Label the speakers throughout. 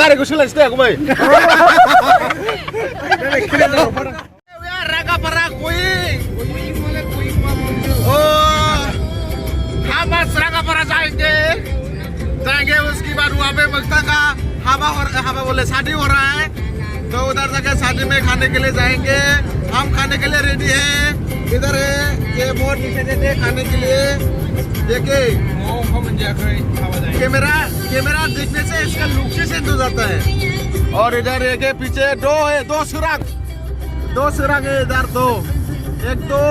Speaker 1: गारिखौ सोलायसै दे गुमै रागापारा going हम रागापारा जाएंगे उसके बाद वहाँ पे मक्ता का हवा बोले शादी हो रहा है तो उधर जाकर शादी में खाने के लिए जाएंगे हम खाने के लिए रेडी हैं इधर है ये बहुत नीचे देते खाने के लिए देखिए कैमरा देखने से इसका लुक से सेंड हो जाता है और इधर एक पीछे दो सुराग है इधर दो एक दो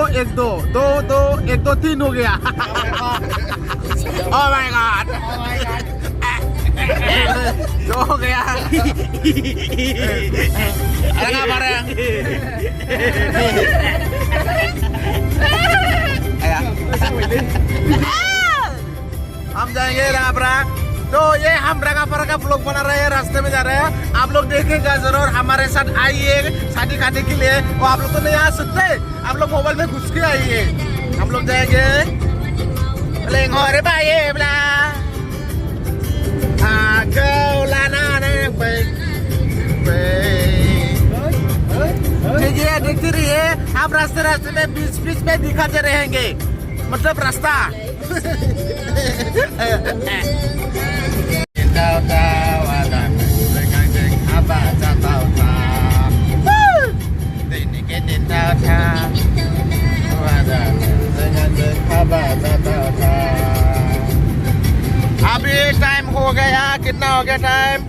Speaker 1: एक दो तीन हो गया ओह माय गॉड दो हो गया हम जाएंगे राबरा तो ये हम रागापारा का ब्लॉग बना रहे हैं रास्ते में जा रहे हैं आप लोग देखेगा जरूर हमारे साथ आइए शादी खाने के लिए और आप लोग तो नहीं आ सकते आप लोग मोबाइल में घुस के आइए हम लोग जाएंगे लेंगोरे बाये बला देखिए देखते रहिए आप रास्ते में बीच में दिखाते रहेंगे मतलब रास्ता अभी टाइम हो गया कितना हो गया टाइम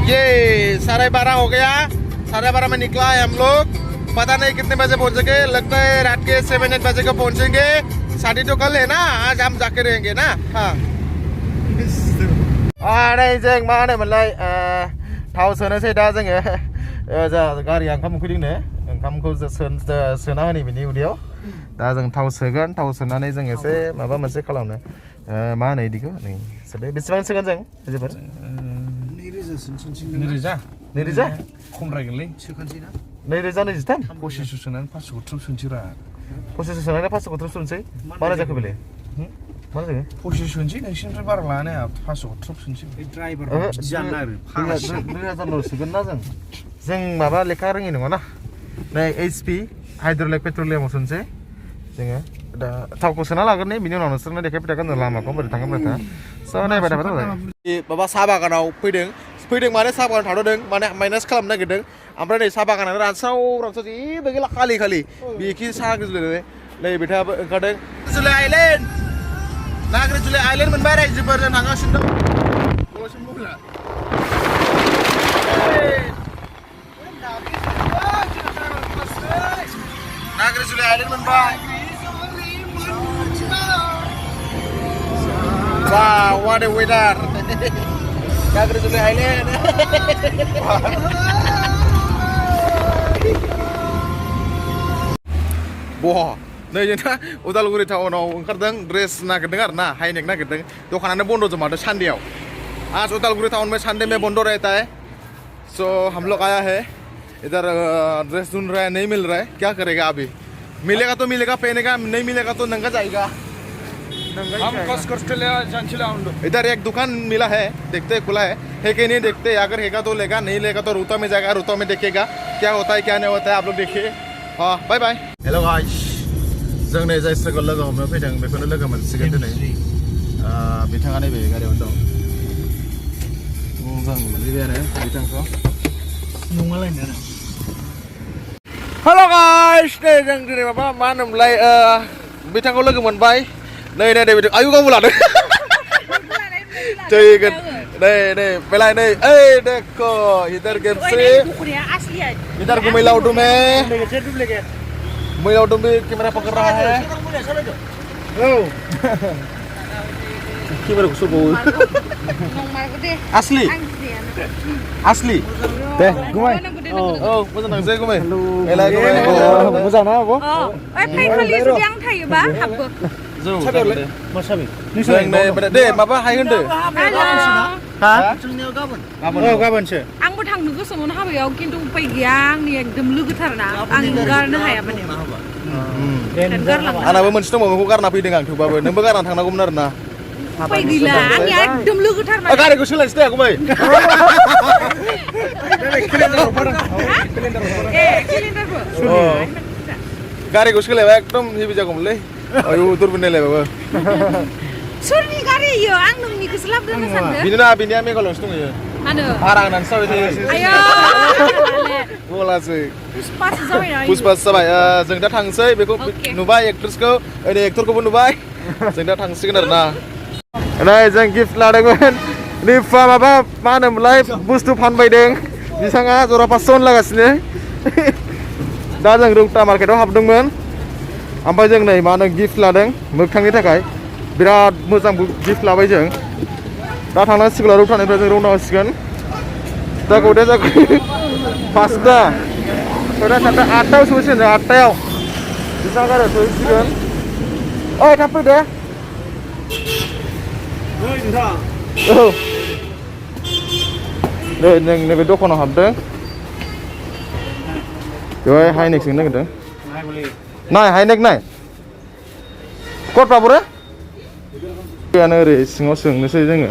Speaker 1: ये 12:30 हो गया 12:30 में निकला है हम लोग पता नहीं कितने बजे पहुंचेंगे लगता है रात के 7-8 बजे को पहुंचेंगे शादी तो कल है ना आज हम जाके रहेंगे ना हाँ अरे जों मा होनोमोनलाय थाव सोनोसै दा जोङो जा गारिया ओंखाम उखैदोंनो ओंखामखौ सोना होनि बिनि उदैयाव दा जों थाव सोगोन थाव सोनानै जों एसे माबा मोनसे खालामनो मा होनो इदिखौ नै बेसेबां सोगोन जों जोबोर 2000
Speaker 2: खमद्रायगोनलै सोखानोसै ना
Speaker 1: 2023
Speaker 2: पसिसो सोनानै 500 ट्रिप सोनोसैरा
Speaker 1: पसिसो सोनानै 500 ट्रिप सोनोसै माला जाखो बेले मा जाखो
Speaker 2: पसिसो सोनोसै नोंसिनिफ्राय बारा लानो हाया 500 ट्रिप सोनोसै ड्राइभार जानो आरो
Speaker 1: 2000 सोगोन ना जों माबा लेखा रोङि नङा ना नै एचपि हाइड्रलिक पेट्रलियामाव सोनोसै जोङो दा थावखौ सोना लागोन बिनि उनाव नोंसोरनो देखायफिनगोन लामाखौ बोरै थांगोन बोरै थाङा स' नायबाय थाबाय माबा साहा बागानाव फैदों माने साहा बागान थाद'दों माने माइनास खालामनो नागिरदों ओमफ्राय नै साहा बागानानो रानस्राव जेबो गैला खालि बेखि साहा गोजौलाय नै बिथाङाबो ओंखारदों नागारजुलि आइलेण्ड मोनबाय रायजोफोरजों थांगासिनो दं नागारजुलि आइलेण्ड मोनबाय wow what a weather नागारजुलि आइलेण्ड बहा नै जोंना उदालगुरि टाउनाव ओंखारदों ड्रेस नागिरदों आरो ना हाइनेक नागिरदों दखानानो बन्द जमादों संडेयाव आज उदालगुरि टाउन में संडे में बंद रहता है सो हम लोग आया है इधर ड्रेस ढूंढ रहा है नहीं मिल रहा है क्या करेगा अभी मिलेगा तो मिलेगा पहनेगा नहीं मिलेगा तो नंगा जाएगा
Speaker 2: हम
Speaker 1: इधर एक दुकान मिला है देखते खुला है कि नहीं देखते अगर हैगा तो लेगा नहीं लेगा तो रूता में जाएगा रूता में देखेगा क्या होता है क्या नहीं होता है आप लोग देखिए हाँ बाय बाय हेलो गाइस जों नै जाय सोरखौ लोगो हमनो फैदों बेखौनो लोगो मोनसिगोन दिनै बिथाङा नैबे गारियावनो दं जों मोनहैबायानो बिथांखौ नङालायनो आरो हेलो गाइस नै जों दिनै माबा मा होनोमोनलाय बिथांखौ लोगो मोनबाय नै बिथां आयु गावबो लादों ठीक है नहीं पहला नहीं ए देखो इधर गेमसे इधर को मैलाउडू में मैलाउडू में कैमरा पकड़ रहा है कैमरा को सब asli asli deh gumai oh moजां नांसै gumai एला gumai मोजां ना आब'
Speaker 3: फै खालि जुदि आं थायोबा हाबबो
Speaker 1: जौ साबेरलाय मा साबे नोंसोर दे माबा हाय होनदो हा जोंनियाव गाबोन गाबोनसो
Speaker 3: आंबो थांनो गोसोमोन हाबायाव खिन्थु उपाय गैया आंनि एकदम लोगोथारना आं गारनो हाया माने
Speaker 1: आंनाबो मोनसे दंबावो बेखौ गारना फैदों आं थेवबाबो नोंबो गारना थांनांगौमोन आरोना
Speaker 3: उफाय गैला आंनिया एकदम लोगोथार माने
Speaker 1: गारिखौ सोलायनोसै दे गुमै
Speaker 3: केलेन्डारबो
Speaker 1: गारिखौ सोलायबा एकदम हेभि जागौमोनलै आयु दुरबिन नायलायबाबो
Speaker 3: सोरनि गारि इयो आं नोंनिखौसो लाबोदों होनना सानदों
Speaker 1: बिदिनो बिनिया मेघालयआवसो दंहैयो
Speaker 3: मानो
Speaker 1: भारा होनानैसो जाबाय थायो
Speaker 3: आयो
Speaker 1: गलासै
Speaker 3: पुष्पासो जाबाय ना
Speaker 1: पुष्पासो जाबाय जों दा थांसै बेखौ
Speaker 3: Okay.
Speaker 1: नुबाय एक्ट्रेसखौ ओरै एक्टरखौबो नुबाय जों दा थांसिगोन आरो ना नै जों गिफ्ट लादोंमोन निफा माबा मा होनोमोनलाय बुस्थु फानबायदों बिथाङा जरा 500 लागासिनो दा जों रौता मार्केटाव हाबदोंमोन ओमफ्राय जों नै मा होनो गिफ्ट लादों मोगथांनि थाखाय बिराद मोजां गिफ्ट लाबाय जों दा थांनांसिगोन रौतानिफ्राय जों रौना होसिगोन दा गदे जागोन 5टा 7टा 8टायाव सहैसिगोन जों 8टायाव बिथाङा गारियाव सहैसिगोन ओइ थाब फैदो औ नै जों नैबे दखानाव हाबदों बेवहाय हाइनेक सोंनो नागिरदों नाय हाइनेक नाय कटफ्राबो गैयानो ओरै सिङाव सोंनोसै जोङो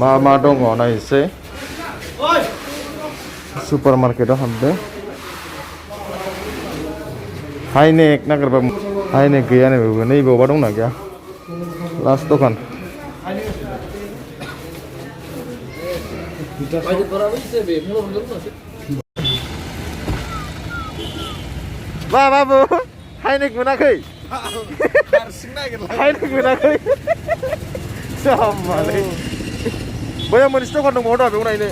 Speaker 1: मा मा दङ नायनोसै सुपार मार्केटाव हाबदों हाइनेक नागिरबा हाइनेक गैया नैबेयावबा दंना गैया लास्ट दखान मा बाबु हाइनेक मोनाखै हाइनेक मोनाखै जामालै बैयाव मोनसे दखान दंबावो दा बेयाव नायनो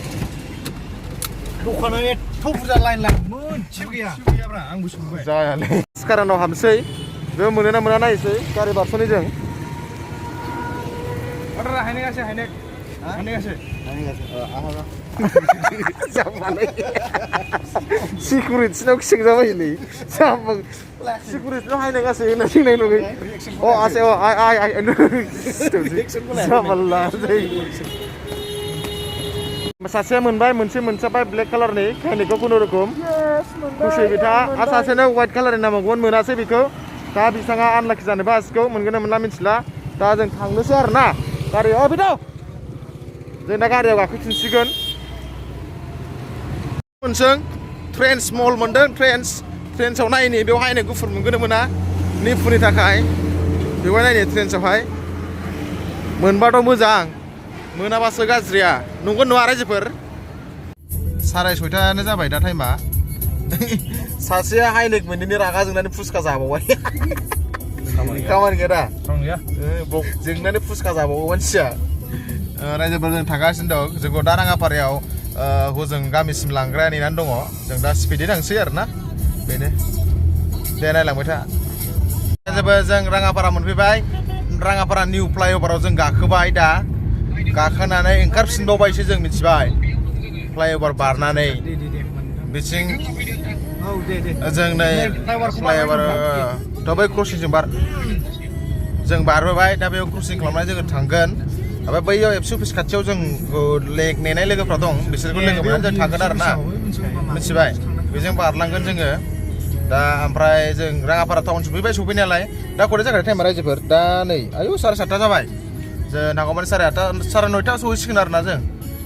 Speaker 2: दखाना एथ' बुरजा लाइन मोनसेबो गैयाब्रा आंबो सोंबाय
Speaker 1: जायालै सिकारानाव हाबसै बेयाव मोनो ना मोना नायसै गारि बारस'नि जों
Speaker 2: हाइनेकासो हाइनेकासो
Speaker 1: जामालै सिकुरिटिनाव खिंजाबायलै जाम्बा सिकुरिटिनाव हाइनेकासो होनना सोंनाय नुगै अ आसे अ आइ जामाल्ला सासेया मोनबाय मोनसेबाय ब्लेक कालारनि हाइनेकखौ खुनुरुखुम खुसि बिथाङा आरो सासेनो व्हाइट कालारनि नामावगोन मोनासै बेखौ दा बिथाङा आनलाखि जानोबो हासिगौ मोनगोन ना मोनला मिथिला दा जों थांनोसै आरो ना गारियाव बिदाव जों दा गारियाव गाखोफिनसिगोन मोनसों ट्रेन्स मल मोनदों ट्रेन्सआव नायनि बेयाव हाइनेक गुफुर मोनगोन ना मोना निफुनि थाखाय बेवहाय नायनि ट्रेन्सआवहाय मोनबाथ' मोजां मोनाबासो गाज्रिया नंगौ नङा रायजोफोर 6:30 जाबाय दा टाइमा सासेया हाइनेक मोनैनि रागा जोंनानै फुसका जाबावबाय खामानि गैया दा जोंनानै फुसका जाबावो मानसिया रायजोफोर जों थांगासिनो दं जोंखौ दा राङापारायाव हजों गामिसिम लांग्राया नेनानै दङ जों दा स्पिडै थांसै आरो ना बेनो दे नायलांबाय था रायजोफोर जों राङापारा मोनफैबाय राङापारा निउ फ्लाइअभाराव जों गाखोबाय दा गाखोनानै ओंखारफिनबावबायसो जों मिथिबाय फ्लाइअभार बारनानै बिथिं जों नै फ्लाइअभार दा बै क्रसिंजों जों बारबोबाय दा बेयाव क्रसिं खालामनानै जोङो थांगोन ओमफ्राय बैयाव एबसु अफिस खाथियाव जों नेनाय लोगोफ्रा दं बिसोरखौ लोगो मोननानै जों थांगोन आरो ना मिथिबाय बेजों बारलांगोन जोङो दा ओमफ्राय जों राङापारा टाउन सफैनायालाय दा खरै जागोन टाइमा रायजोफोर दा नै आयु 7:30 जाबाय जों नांगौमानि 9:30 सहैसिगोन आरो ना जों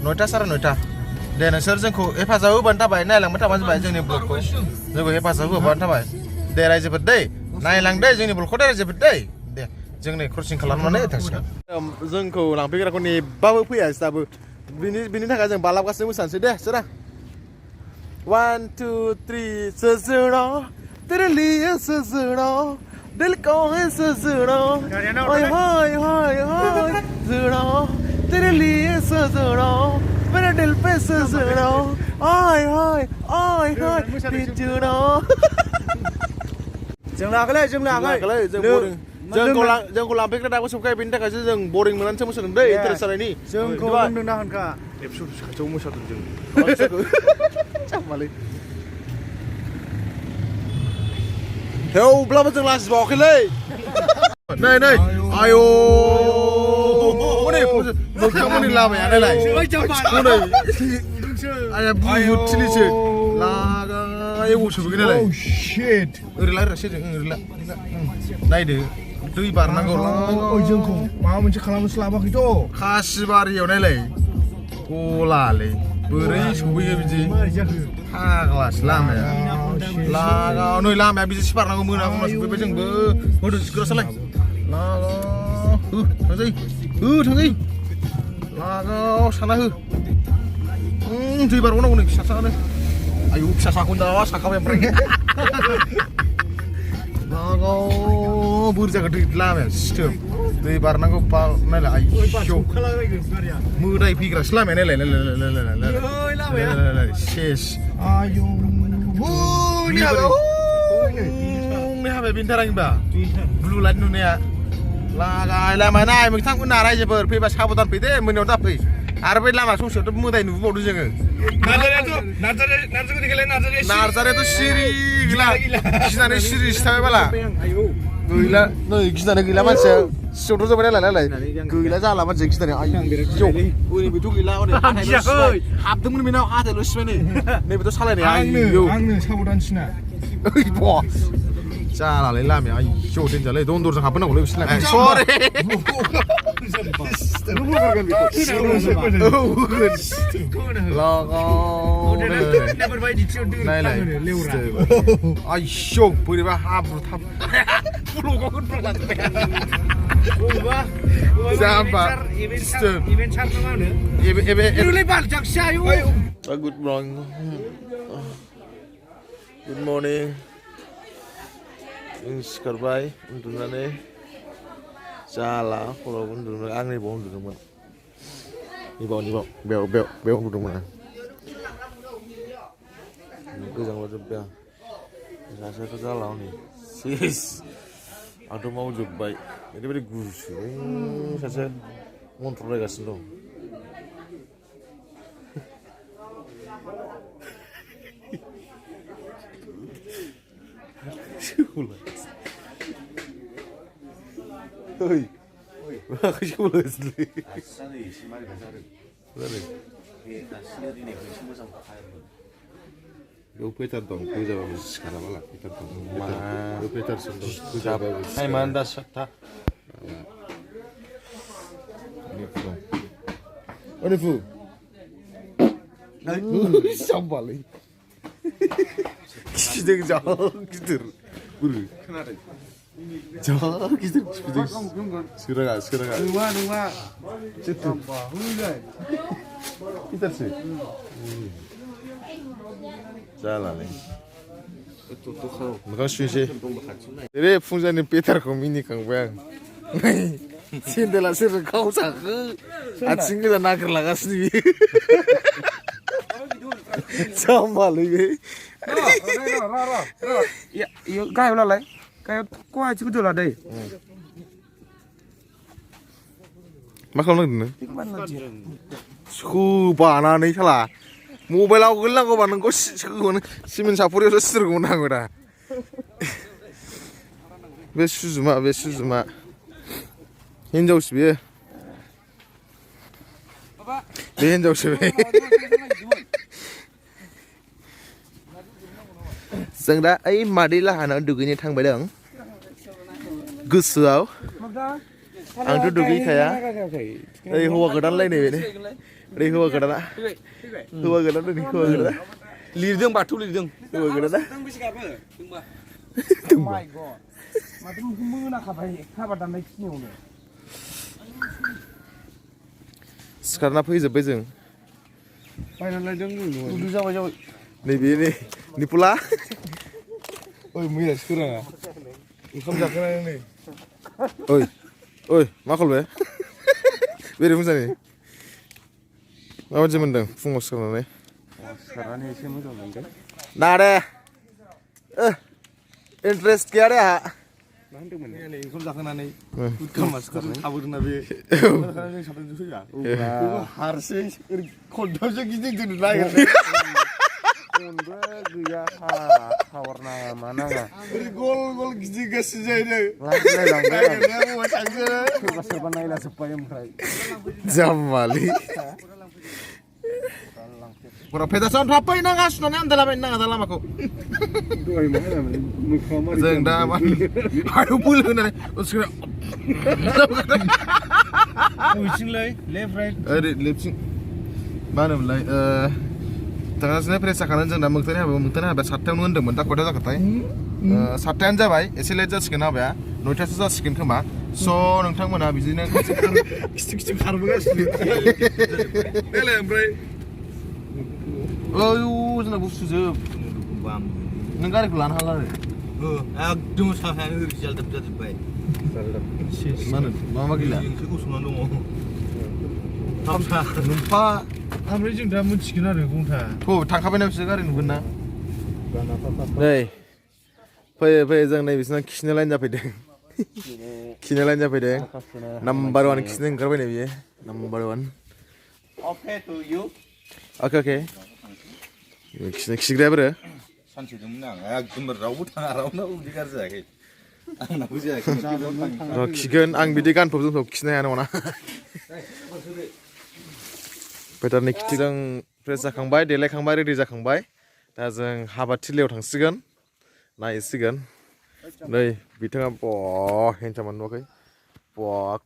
Speaker 1: 9टा 9:30 दे नोंसोर जोंखौ हेफाजाब होबानो थाबाय नायलांबाय थाबानो जाबाय जोंनि ब्लगखौ जोंखौ हेफाजाब होबानो थाबाय दे रायजोफोर दै नायलांदे जोंनि ब्लगखौ दे रायजोफोर दै दे जों नै क्रसिं खालामनानै थांसिगोन जोंखौ लांफैग्राखौ नेबाबो फैयासै दाबो बिनि थाखाय जों बालाबगासिनो मोसानोसै दे सोरा 1 2 3 सजना तेरे लिए सजना दिल को है सजना हाय हाय हाय हाय सजना तेरे लिए सजना मेरे दिल पे सजना हाय हाय हाय हाय सजना
Speaker 2: जों लागालै जों
Speaker 1: जोंखौ लांफैग्रा दाबो सफैखाय बेनि थाखायसो जों बरिं मोननानैसो मोसादों दै इन्टारेस्ट जानायनि
Speaker 2: जोंखौ बुंदोंना होनखा
Speaker 1: एबसु खाथियाव मोसादों जों जामालै थेवब्लाबो जों लाजिबावाखैलै नै आयौ नोंथांमोननि लामाया नायलाय आया बुहुदथिलिसो लागाय अब'सो नायलाय ओरै लायरासै जों ओरै नायदो दै बारनांगौ
Speaker 2: ओइ जोंखौ माबा मोनसे खालामस्लाबाखैथ'
Speaker 1: खासिबारियाव नायलाय गलालै बोरै सौहैयो बिदि
Speaker 2: मारै जाखो
Speaker 1: फाग्लासो लामाया लागाव नै लामाया बिदिसो बारनांगौ मोनागौना सफैबाय जोंबो होदो सिखोरासालाय लागाव थांजायो थांजायो लागाव साना हो दै बारबावनांगौ नै फिसा सानो आयु फिसा साखौनो दा साखाबाय ओमफ्राय लागाव बोरै जागोन दै लामाया सिथोब दै बारनांगौ नायलाय आयौ मोदाय फैग्रासो लामाया नायलाय नायलाय सेस
Speaker 2: आयौ
Speaker 1: हाबाय बेनि थारांबा ब्लु लाइट नुनाया लागाय लामा नाय नोंथांमोना रायजोफोर फैबा साबधान फै दे मोनायाव दा फै आरो बे लामा ससेयावथ' मोदाय नुबावदों जोङो नार्जारियाथ' सिरि गैला गिनानै सिरिसो थाबाय बाला गैला नै गिनानै गैला मानसिया सियावथ' जाबाय नायलाय गैला जाला मानसिया गिनानै आयौ ओरैबोथ' गैला हाबदोंमोन बेनाव हाथायल' सिबाय नै नैबेथ' सालायनाया
Speaker 2: आंनो साबधानसिना
Speaker 1: जालालै लामाया आयौ देनजारलै दन्दरजों हाबबोनांगौलै बिसोरलाय सरि नायलाय आयौ बोरैबा हाब्रु थाब गुड मर्निं जों सिखारबाय उन्दुनानै जाला हराव उन्दुदोंमोन आं नैबाव उन्दुदोंमोन बेयाव उन्दुदोंमोन आं गोजांलाजोब्बाय आं सासेयाथ' जाला हनै सेस आंथ' मावजोब्बाय ओरैबायदि गुसु सासे मन्थ्र रायगासिनो दं Oi, mak siapa sih?
Speaker 4: Asal sih, mari baca.
Speaker 1: Mana?
Speaker 4: Asal ini semua sama air.
Speaker 1: Yo Peter dong, Peter sekarang malah Peter dong. Yo Peter sendiri. Siapa?
Speaker 2: Hai manda sakta.
Speaker 1: Ini fu. Siapa lagi? Kita jauh gitu. Buru. Jauh gitu. Sekarang.
Speaker 2: Nunggu.
Speaker 1: Situ. Peter sih. Jalan nih.
Speaker 4: Itu tuh kalau
Speaker 1: Makan sih. Jadi fungsinya Peter komini kang bang. Sendela sih kau sakit. Acing kita nakar lagas nih. Sama lagi.
Speaker 2: Ya, yuk kayak ulah lah. Kayak kuah juga lah deh.
Speaker 1: Makan lagi nih. Subahana nih salah. Mobile aku gelang kau bandeng kau simen sapuri udah seru kau nang udah. Besu zuma. Hinjau sih. Hinjau sih. जों दा ओइ मादै लाहानाव दुगैनो थांबाय दं गोसोआव आंथ' दुगैखाया ओइ हौवा गोदानलाय नैबे ओरै हौवा गोदाना
Speaker 2: लिरदों बाथौ लिरदों
Speaker 1: हौवा गोदाना
Speaker 2: माथो मोनाखाबाय हाबा दाननाय खिनियावनो
Speaker 1: सिखारना फैजोब्बाय जों
Speaker 2: बायनानै लायदों उन्दु जाबाय
Speaker 1: नैबे निपुला
Speaker 2: ओइ मैया सोराङा ओंखाम जाखांनानै नै
Speaker 1: ओइ मा खालामबाय बेरे मोजाङै माबायदि मोनदों फुङाव सिखारनानै
Speaker 2: एसे मोजां मोनदों
Speaker 1: ना दे इन्टारेस्ट गैया दे आंहा
Speaker 2: मा होनदोंमोन नै ओंखाम जाखांनानै खामा सिखारनाय थाबोदोंना बे जों साथामजों फैया हारसिं खन्थावसो गिदिंदों नागिरदों उनबो गैया टावार नाङा मा नाङा गल गिदिंगासिनो जाहैदों सोरबा नायला जोब्बाय ओमफ्राय
Speaker 1: जाम्मालै Kurang pedasan apa ini nggak sunanya anda lama ini nggak lama kok. Zeng dah man, aduh bulu nih, udah.
Speaker 2: Whiching lay, left right.
Speaker 1: Left sing, mana mulai? Tengah sini presa kanan jeng dah mungkin apa satenya nunggu deng, tak kau dah katai. Satenya aja bay, esile aja sekian apa ya? Notice aja sekian kemana? So nongtang mana bisnisnya
Speaker 2: Kisik harbugas. Elem bray.
Speaker 1: Oh, jangan busu je.
Speaker 2: Bam.
Speaker 1: Nengar kelan halar.
Speaker 2: Agdum sahane result dapat bay.
Speaker 1: Mana? Mama gila.
Speaker 2: Kau sungan dong. Hamsa.
Speaker 1: Numpa.
Speaker 2: Amri jeng dah muncul ada gungta.
Speaker 1: Tuh, tangkapin apa sih karin guna? Nih, pay jeng nih bisnya kisne lain jadi deh. Kisne lain jadi deh. Number 1 kisne kerja nih biye. Number 1.
Speaker 4: Okay to you.
Speaker 1: Okay. Kisne berapa?
Speaker 4: 산책 좀 나. 좀 라우나 우리 가자. 나 보자.
Speaker 1: Kigen ang bidikan problem so kisne ano na. Peter ni kitirang presa kangbai, delay kangbai, ready kangbai. Da जों हाबा थिलियाव थांसिगोन. नायसिगोन. नै बिथाङा हेन्थामान नुवाखै.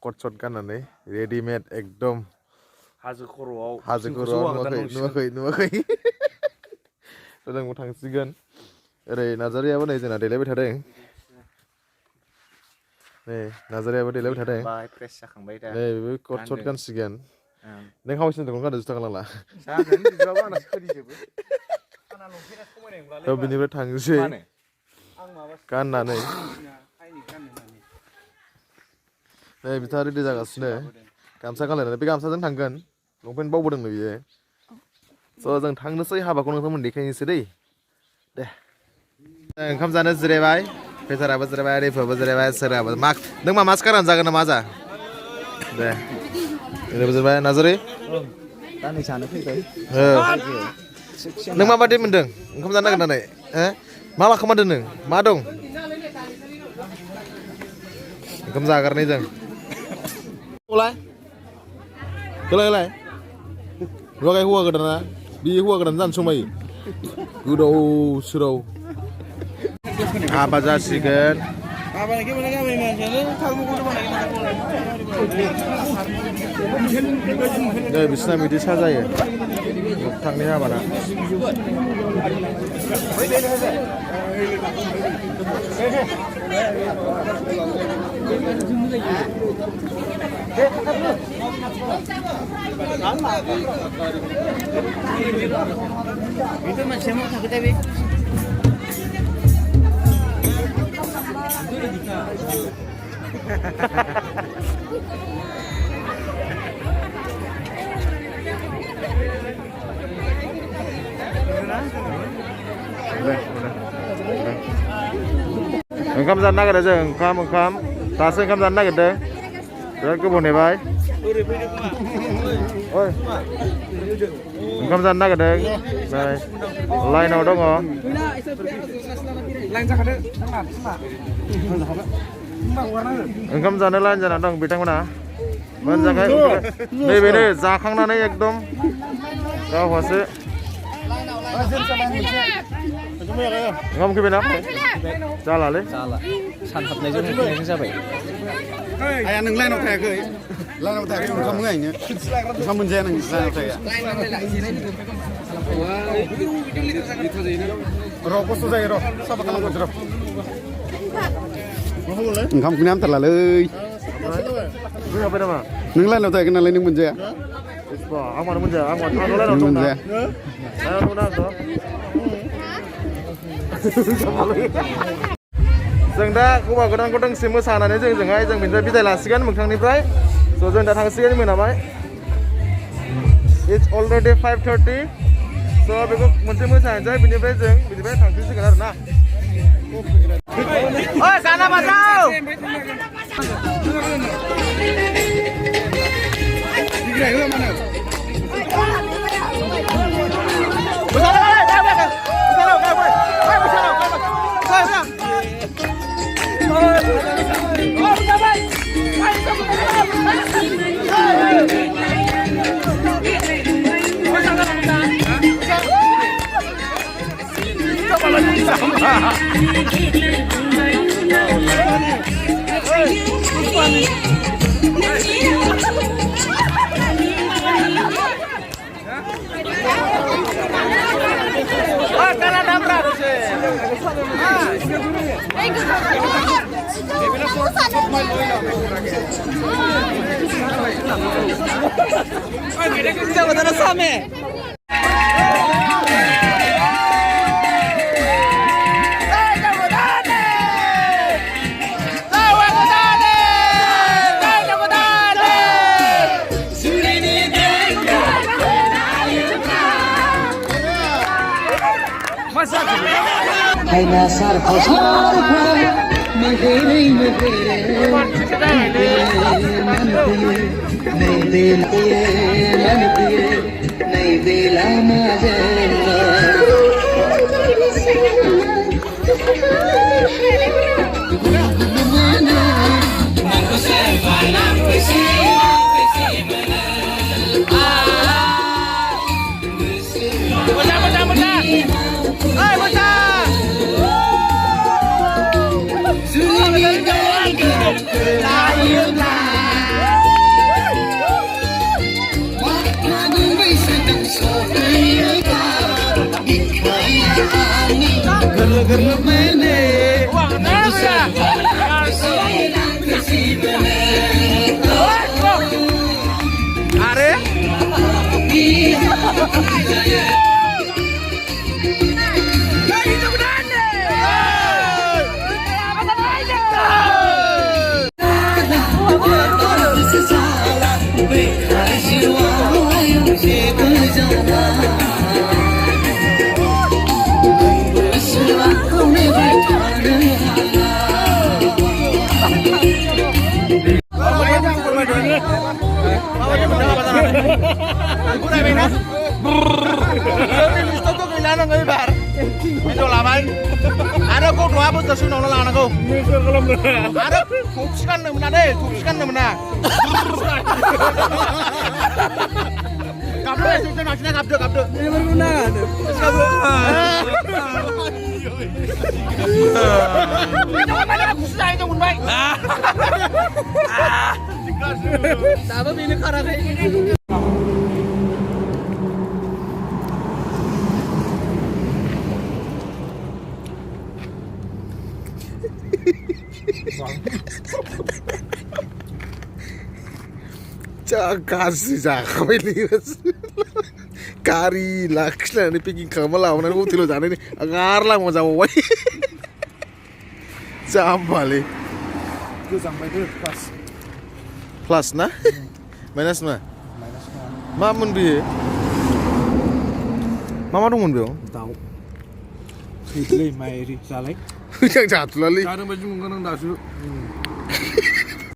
Speaker 1: कट shot गाननानै readymade एकदम
Speaker 2: हाजो खर'आव
Speaker 1: नुवाखै. जों थांसिगोन. ओरै नाजारियाबो नै जोंना देलायबाय थादों. नै नाजारियाबो देलायबाय थादों.
Speaker 2: बाय प्रेस जाखांबाय दा.
Speaker 1: नै बेबो कट शट गानसिगोन. नों हावसिन दं गानदो जुथा गानला.
Speaker 2: जागोन बिदिबाबो आंना सोलिजोबो. आंना लंपेन्टआ समायनाय नंलालै।
Speaker 1: थ' बिनिफ्राय थांसै गाननानै नै बिथाङा रेडि जागासिनो गामसा गानलायनानै बे गामसाजों थांगोन लंपेन्ट बावबोदोंनो बियो स' जों थांनोसै हाबाखौ नोंथांमोन देखायनोसै दे ओंखाम जानो जिरायबाय फेसाराबो जिरायबाय रिफाबो जिरायबाय सोराबो नों मा मास्क गाननानै जागोन नामा जा दे ओरैबो जिरायबाय नाजारि
Speaker 2: दानै जानो फैबाय
Speaker 1: नों माबादि मोन्दों ओंखाम जानो नागिरनानै मा खालामदों नों मा दं ओंखाम जागारनाय जों होलाय रगाय हौवा गोदाना बे हौवा गोदान जानो समायो गोदाव सोराव हाबा जासिगोन नै बिसिना बिदि साजायो मोगथांनि हाबाना
Speaker 5: itu masih mau takut tapi
Speaker 1: ओंखाम जानो नागिरदों जों ओंखाम दासो ओंखाम जानो नागिरदों बिराद गोबाव नेबाय ओंखाम जानो नागिरदों नै लाइनाव दङ ओंखाम जानो लाइन जाना दं बिथांमोना मोनजाखाय नैबेनो जाखांनानै एकदम गावहासो ओंखाम उखैबायना जालालै
Speaker 2: सानहाबनायजों उखैनायजों जाबाय
Speaker 6: आया नों लाइनाव थायाखै ओंखाम होआयनो ओंखाम मोनजाया नों लाइनाव थाया र' खस्थ' जायो र' साफा खालामग्रोसै र' ओंखाम उखैनाया हामथारलालै
Speaker 1: उखैहाबबाय नामा
Speaker 6: नों लाइनाव थायाखै नालाय नों मोनजाया
Speaker 1: आं मानो मोनजाया आं मानो लाइनाव दं ना लाइनाव दं ना जों दा हौवा गोदानखौ दोंसे मोसानानै जों बिनिफ्राय बिदाय लासिगोन मोगथांनिफ्राय स' जों दा थांसिगोन मोनाबाय इट्स अलरेडि 5:30 स' बेखौ मोनसे मोसानोसै बिनिफ्राय थांफिनसिगोन आरो ना ओइ गाना बाजाव
Speaker 5: Aina sarfa sarfa magere magere nahi dela majalla
Speaker 1: Ada kok doa bos terus nol lah anakku. Ada tukskan mana deh, tukskan mana. Kabel itu kan maksudnya kabel. Ini berguna kan? Kabel. Mana aku sudah itu pun baik. Tapi ini karena kayak gini. Kasih cakap ini kari laksana ini pingin kamu lah, orang itu tilu jana ini agar lah mau jauh wai, sampai le,
Speaker 2: Itu sampai itu
Speaker 1: plus na, minus na, mamun biye, mama dong mun biyo,
Speaker 2: tahu. Itu le mai ri salai.
Speaker 1: yang jatuh lali,
Speaker 2: Cara baju mungkin nggak tahu.